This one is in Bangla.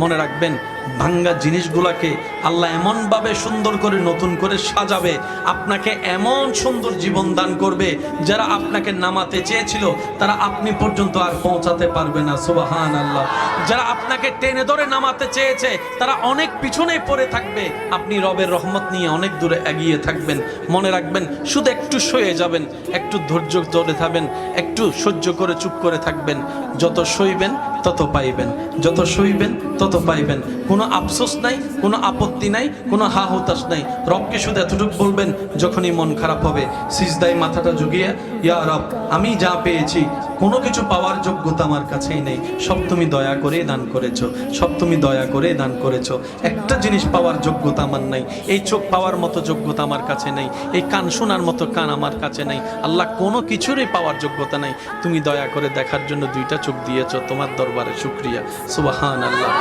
মনে রাখবেন ভাঙ্গা জিনিসগুলোকে আল্লাহ এমনভাবে সুন্দর করে নতুন করে সাজাবে, আপনাকে এমন সুন্দর জীবন দান করবে, যারা আপনাকে নামাতে চেয়েছিল তারা আপনি পর্যন্ত আর পৌঁছাতে পারবে না। সুবহানাল্লাহ। যারা আপনাকে টেনে ধরে নামাতে চেয়েছে তারা অনেক পিছনে পড়ে থাকবে, আপনি রবের রহমত নিয়ে অনেক দূরে এগিয়ে থাকবেন। মনে রাখবেন, শুধু একটু সয়ে যাবেন, একটু ধৈর্য ধরে থাকবেন, একটু সহ্য করে চুপ করে থাকবেন। যত সইবেন তত পাইবেন, যত সইবেন তত পাইবেন। কোনো আফসোস নাই, কোনো আপত্তি নাই, কোনো হা হুতাশ নাই। রবকে শুধু এতটুকু বলবেন যখনই মন খারাপ হবে, সিজদায় মাথাটা ঝুঁকিয়ে, ইয়া রব, আমি যা পেয়েছি কোনো কিছু পাওয়ার যোগ্যতা আমার কাছেই নেই, সব তুমি দয়া করে দান করেছো, সব তুমি দয়া করে দান করেছো। একটা জিনিস পাওয়ার যোগ্যতা আমার নাই, এই চোখ পাওয়ার মতো যোগ্যতা আমার কাছে নেই, এই কান শোনার মতো কান আমার কাছে নেই। আল্লাহ, কোনো কিছুরই পাওয়ার যোগ্যতা নাই, তুমি দয়া করে দেখার জন্য দুইটা চোখ দিয়েছো, তোমার দরবারে শুকরিয়া। সুবহানাল্লাহ।